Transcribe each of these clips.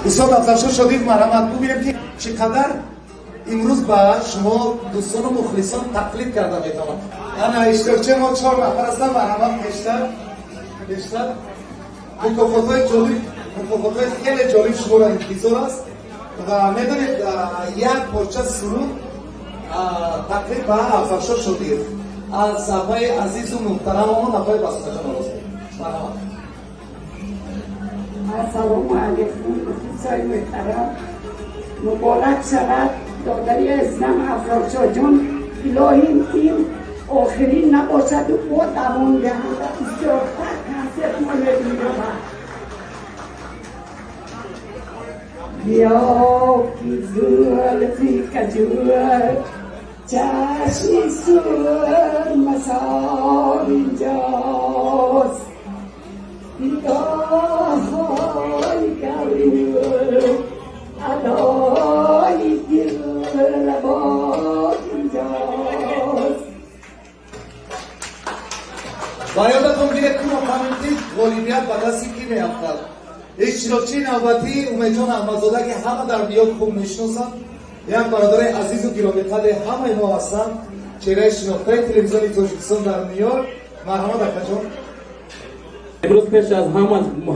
دوستان افزایش شدید. مرحمت ببینیم که چقدر امروز با شما دوستان و مخلصان تقلید کرده میتونم. انا اشتراکچه ما 4 نفر هستن. مرحمت بیشتر مکافات‌های جالب، مکافات‌های خیلی جالب شما را انتظار است و میدونید یک پارچه سرود تقلید با افزایش شدید از آقای عزیز و محترم ما آقای بسیجان آرزو. مرحمت. السلام علیکم دوستان محترم. مبارک شود دادری اسلام افزایش جان. الهی این آخرین نباشد و با دوام دهنده بسیارتر کنسرت ما می‌رود. بیا که زلفی کجور چشمی سر مسار اینجاست. های کبیر ادای دل لبات اینجاست. و یادتون بیره که مقامتی غالیبیت به دستی کی میافتد. اشتراکچی نوبتی امیدجان احمدزاده که همه در بیاد خوب میشناسند، یک برادر عزیز و گرامی‌قدر همه ما هستند. چهره شناخته تلویزیون تاجیکستان در نیویورک. مرحمت اکاجان. امروز پیش از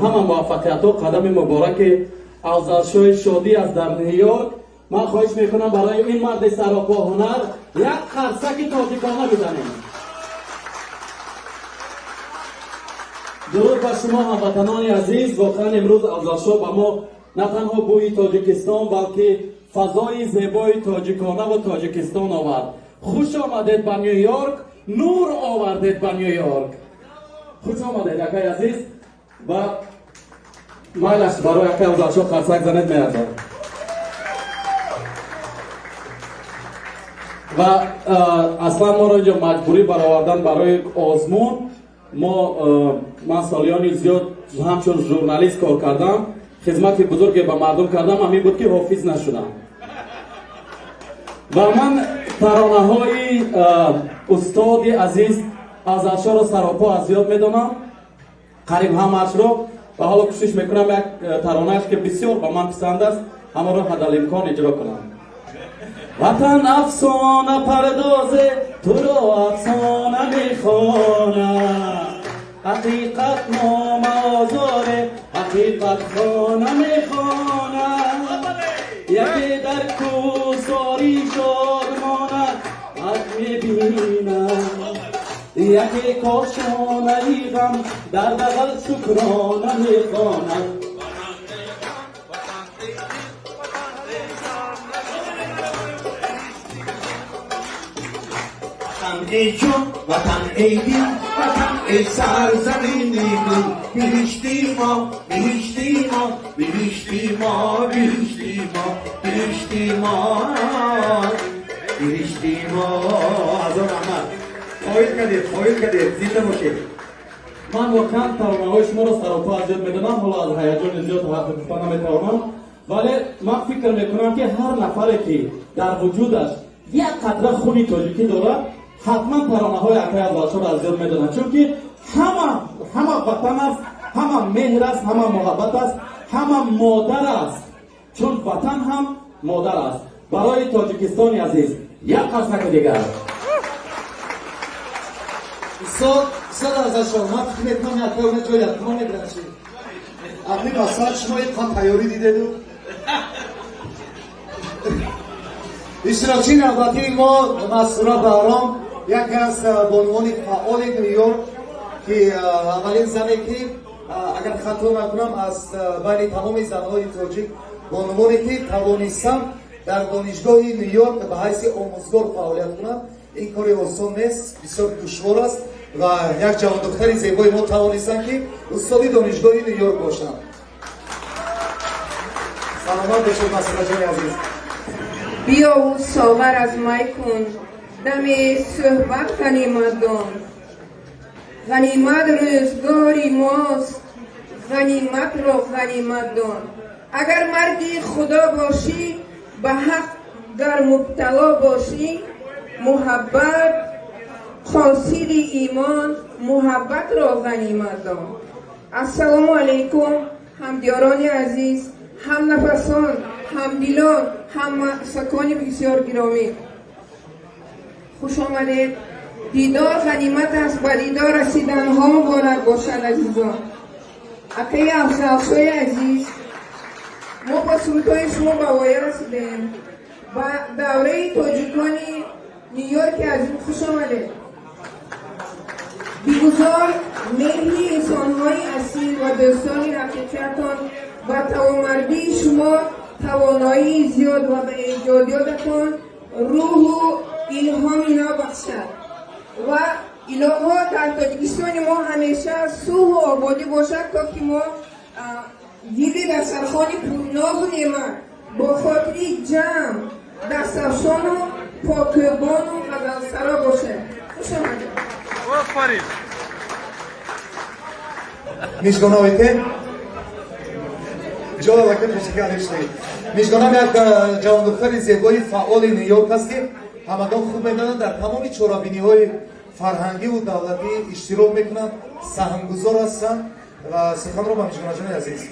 همه موفقیت و قدم مبارک افزایش شادی از در نیویورک، من خواهش میکنم برای این مرد سراپا هنر یک قرصک تاجیکانه بزنیم. درود بر شما هموطنان عزیز. واقعا امروز افزایش به ما نه تنها بوی تاجیکستان بلکه فضای زیبای تاجیکانه و تاجیکستان آورد. خوش آمدید به نیویورک، نور آوردید به نیویورک. خوش آمدید اکای عزیز و مایلش برای اکای افزایش قرصک زنید میاد. و اصلا ما را اینجا مجبوری برآوردن برای آزمون. من سالیانی زیاد همچون ژورنالیست کار کردم، خدمت بزرگی به مردم کردم، همین بود که حافظ نشدم و من ترانه های استاد عزیز از اشعار را سراپا از یاد میدونم، قریب همش رو، و حالا کوشش میکنم یک ترانهش که بسیار به من پسند است همه رو حد الامکان اجرا کنم. وطن افسانه پردازه تو رو افسانه میخوانم، حقیقت نام آزاره حقیقت خانه میخوانم، یکی در کوساری شادمانه حق میبینم، یکی کاشانه غم در بغل شکرانه میخوانم. وطن ای جون، وطن ای دین، وطن ای سرزمین دین. بهشتی ما، بهشتی ما، بهشتی ما، بهشتی ما، بهشتی ما، بهشتی ما. از آن احمد خواهید کردید زنده باشید. من واقعا ترانه های شما را سراپا از یاد میدونم، حالا از هیجان زیاد حرف گفتن نمیتوانم، ولی من فکر میکنم که هر نفری که در وجودش یک قطره خونی تاجیکی داره حتما ترانه های اکای افزایش را از یاد میدونن، چون که همه وطن است، همه مهر است، همه محبت است، همه مادر است، چون وطن هم مادر است. برای تاجیکستان عزیز یک قرصک دیگر. استاد از شما من فکر میکنم یک اونه جای اتما میدرشید. اقلی مسئله شما یک خان تیاری دیده دو. اشتراکچی نوبتی ما مسئولا بهرام یکی از بانوان فعال نیویورک که اولین زنی که اگر خطا نکنم از بین تمام زنهای تاجیک بانوانی که توانستم در دانشگاه نیویورک به حیث آموزگار فعالیت کنم. این کاری آسان نیست، بسیار دشوار است و یک جوان دختر زیبای ما توانستن که استاد دانشگاه نیویورک باشند. سلامت باشید مسئله جان عزیز. بیا و ساغر از می کن، دم صحبت غنیمت دان. غنیمت روزگاری ماست، غنیمت را غنیمت دان. اگر مردی خدا باشی به حق در مبتلا باشی، محبت حاصل ایمان محبت را غنیمت دان. السلام علیکم همدیاران عزیز، هم نفر همدلان، همسکان بسیار گرامی، خوش آمدید. دیدار غنیمت است، به دیدار رسیدن ها مبارک باشد عزیزان. اکای افزلخشای عزیز، ما با سلطای شما به وایه رسیدیم. با دوره تاجیکانی نیویورک عزیز خوش آمدید. بیگزار مهری انسانهای اصیل و دوستان رفیقتان و توانمندی شما توانایی زیاد و به ایجادیاتتان روح و الهام اینا بخشد و الهه در تاجیکستان ما همیشه صلح و آبادی باشد تا که ما دیدی در سرخان پرناز و نعمت با خاطری جمع دستافشان و پاکبان و غزلسرا باشه. خوش آمدید. میشگوناویته جواب وقت تشکر داشتید. میشگونم یک جوان دختر زیبای فعال نیویورک است که همگان خوب میدانند در تمام چرابینی های فرهنگی و دولتی اشتراک میکنند، سهمگزار هستند و سخن رو با میشگونا جان عزیز.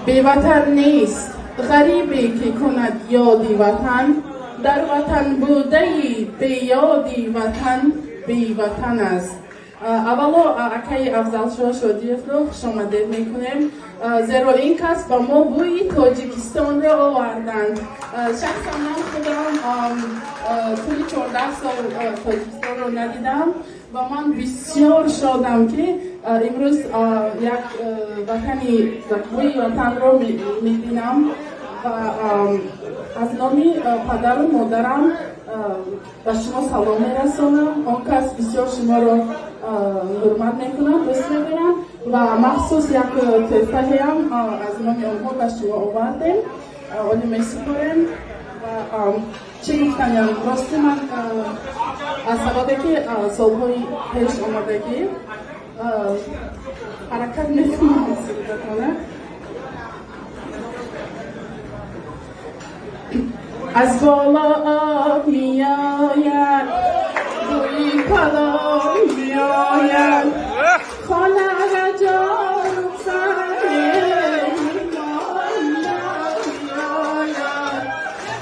بی وطن نیست غریبی که کند یادی وطن، در وطن بودهی بی یادی وطن بی وطن است. اولا اکای افضل شادیف رو خوش آمدید میکنیم، زیرا این کس با ما بوی تاجیکستان رو آوردند. شخصا من خودم طول 14 سال تاجیکستان رو ندیدم و من بسیار شادم که امروز یک وطنی بوی وطن رو میبینم و از نامی پدر و مادرم به شما سلام میرسانم. آن کس بسیار شما را حرمت میکنم، دوست میدارم و مخصوص یک تسته هم از نامی آنها به شما آوردیم، آنی میسپاریم و چه گفتنیم راستی من از سببه که سالهای پیش آمدگی حرکت میکنم سریعتانه. از بالا آب میآید، بوی کدام میآید، خانه را جا رخصت میآید،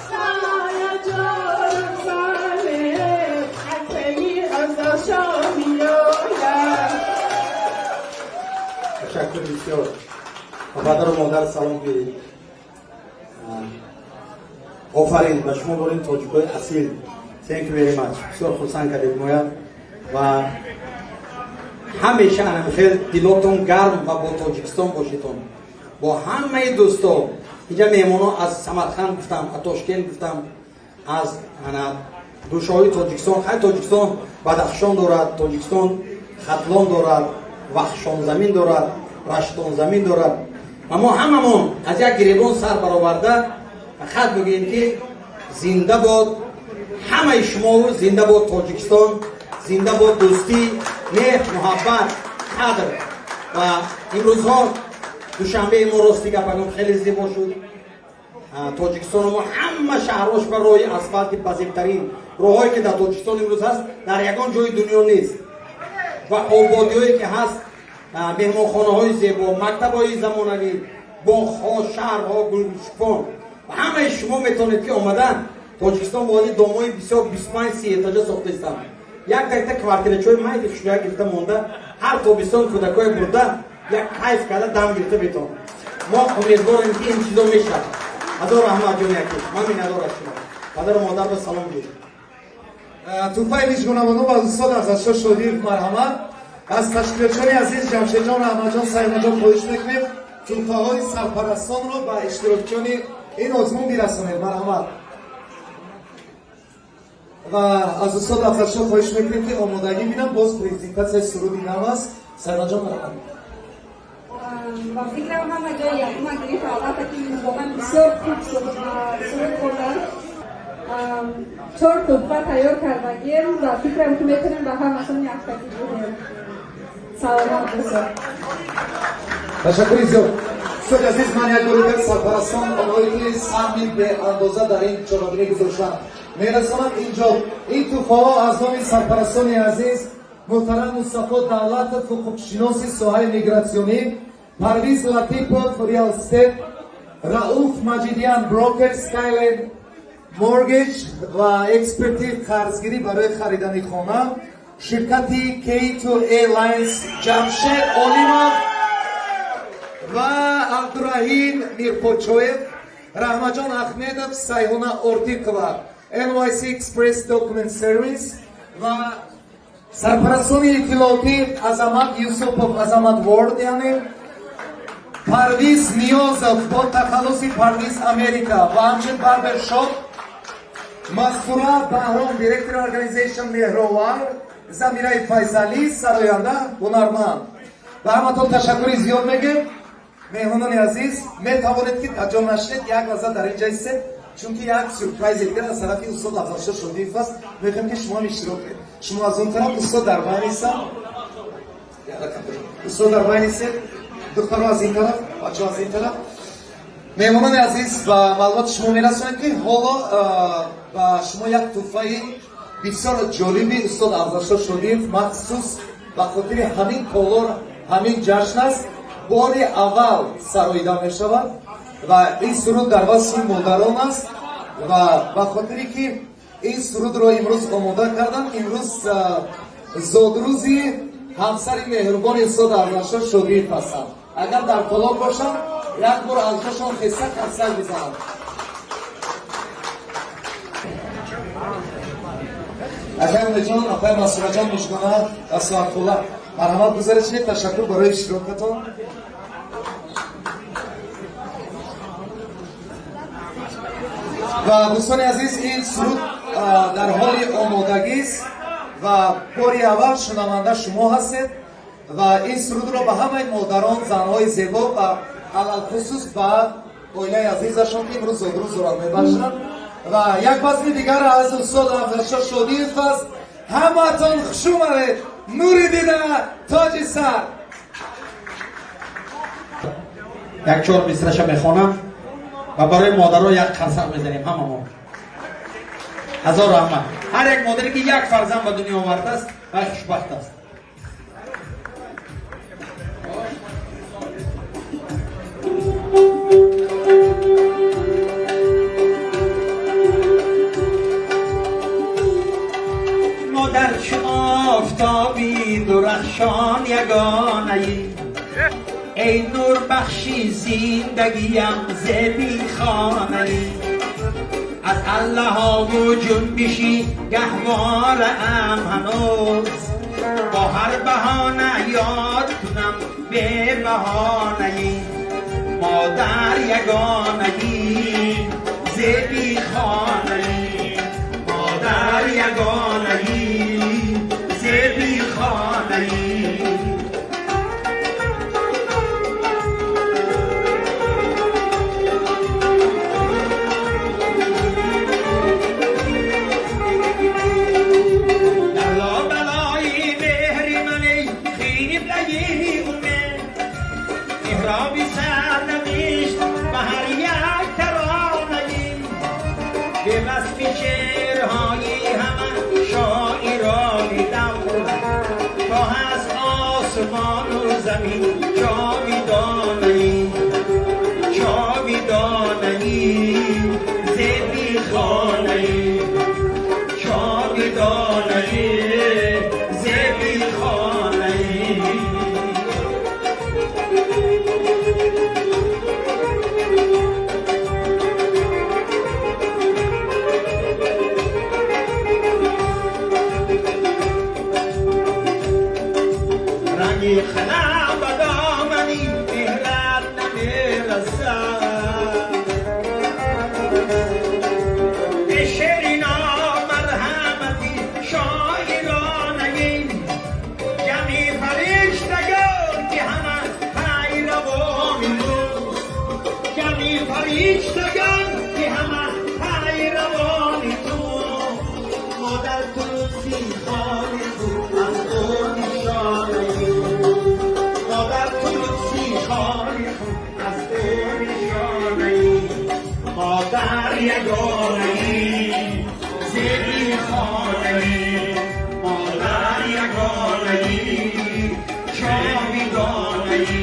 خانه جا رخصت اکلی از آشا میآید. تشکر بسیار. پدر و مادر سلام گیرید. آفرین به شما برین تاجیکای اصیل. Thank you very much. بسیار خرسند کردید مویا و همیشه همیشه دلاتون گرم و با تاجیکستان باشیدون. با همه دوستا اینجا میمونا از سمرقند گفتم، از تاشکند گفتم، از دوشهای تاجیکستان. خیلی تاجیکستان بدخشان دارد، تاجیکستان خطلان دارد، وخشان زمین دارد، رشتان زمین دارد. اما هممون از یک گریبان سر برآورده خط بگیم که زنده باد همه شما، زنده باد تاجیکستان، زنده باد دوستی، مهر، محبت، قدر. و این روزها دوشنبه ما راستی گپگم خیلی زیبا شد. تاجیکستان ما همه شهرهاش بر روی اسفالت بزرگترین راههایی که در تاجیکستان امروز هست در یگان جای دنیا نیست و آبادی‌هایی که هست، مهمانخانه‌های زیبا، مکتب‌های زمانوی، باغ‌ها، شهرها، گلشفان و همه شما میتونید که آمدن تاجیکستان وادی دامای بسیار 25-30 اتاجه ساخته است. یک دکته کوارترچوی مایی که شویا گرفته مونده، هر تابستان کودکای برده یک کیف کرده دم گرفته بیتون. ما امیدواریم که این چیزا میشه. هزار رحمت جان یکی من میندارم شما پدر و مادر به سلام گیرید. توفای میشگونم و استاد از شادی مرحمت از تشکیلچانی عزیز جمشید جان، احمد جان، سعید جان خواهش میکنیم توفه های سرپرستان رو به اشتراکیان این آزمون میرسونید. مرحمت. و از استاد افزلشاه خواهش میکنیم که آمادگی بینم باز پریزنتاسیون سرودی نو است. سعید جان مرحمت. و فکرم همه جای یکم گریف آقا که واقعا بسیار خوب سرود خوردن. 4 توفه تیار کردگیم و فکرم که میتونیم به همشون یک تکی بودیم. سلامت بسیار. تشکر زیاد. استاد عزیز، من یک گروه سرپرستان آنهایی که سهمی به اندازه در این چهارراه گذاشتن میرسانم اینجا. این توفه ها از نام سرپرستان عزیز محترم مصطفی دولت، حقوقشناس ساحه میگراسیونی Parviz Latipov, Real Estate, Rauf Majidian, Broker, Skyline Mortgage و اکسپرتی قرضگیری برای خریدن خانه، شرکتی K2A Lines جمشید اولیمov و عبدالرحیم میرپوچویف، رحمتجان احمدov، سیحونه اورتیکова، NYC Express Document Service و سرپرستان اطلاعاتی عظمت یوسفov، عظمت ورد یعنی پرویز نیازов با تخلص پرویز امریکا و همچنین باربر شاپ، مسئوله بهرام دیرکتر ارگانیزیشن مهروار، زمیره فیصلی سراینده هنرمند و همتون تشکری زیاد میگم. مهمانان عزیز میتوانید که تجا نشید یک لحظه در اینجا ایستید، چون که یک سورپرایز دیگر از طرف استاد افضل شریف است. میخوایم که شما اشتراک کنید. شما از اون طرف استاد در بین نیستن، استاد در بین نیستید، دخترها از این طرف، بچه‌ها از این طرف. مهمانان عزیز و معلومات شما میرسونید که حالا با شما یک تحفه بسیار جالبی استاد افضل شریف مخصوص به خاطر همین کالور همین جشن است باری اول سراییده می شود و این سرود در واسه مادران است و به خاطری که این سرود را امروز آماده کردم. امروز زادروزی همسر مهربان استاد افضل شریف هستند. اگر در طلاق باشم یک بار ازشان خسته خسته بزنم. اگر جان آقای مسئول جان مشکانه و ساعتوله مرحمت گذارشید. تشکر برای اشتراکتون. و دوستان عزیز این سرود در حال آمادگی است و باری اول شنونده شما هستید و این سرود را به همه مادران زنهای زیبا و علل خصوص به اویله عزیزشان که امروز زادروز را میباشند و یک بزم دیگر از استاد افضل شریف است. همتون خوش اومدید. نوری دیده تاج سر. یک چهار بیسترش میخوانم و برای مادرها یک قسم میزنیم همه ما. هزار رحمت. هر یک مادری که یک فرزند به دنیا آورده است و خوشبخت است. مادر چو آفتابی درخشان یگانه ای نور بخشی زندگیم زبی خانه از الله ها و جنبشی گهواره ام هنوز با هر بهانه یاد کنم به بهانه مادر یگانگی زبی خانه مادر یگانگی زبی خانه به وصف شعرهای همه شاعران دور تا از آسمان و زمین جاویدانه‌ای جاویدانه‌ای زبی خانه‌ای جاویدانه‌ای زبی خانه‌ای خلق و دامنی مهرت نمیرسد به شیرینا مرحمتی شاعرانگی جمعی فرشتگان که همه پیروانی تو جمعی فرشتگان که همه پیروانی تو مادر تو سیخانی تو از تو نشانه مادر یگانه‌ای زبی خانه‌ای مادر یگانه‌ای جاویدانه‌ای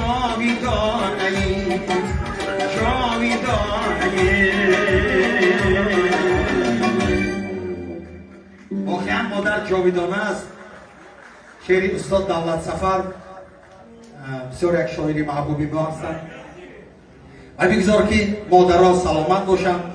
جاویدانه واقعا مادر جاویدانه است. شعری استاد دولت سفر بسیار یک شاعری محبوبی ما هستند و بگذار که مادرها سلامت باشند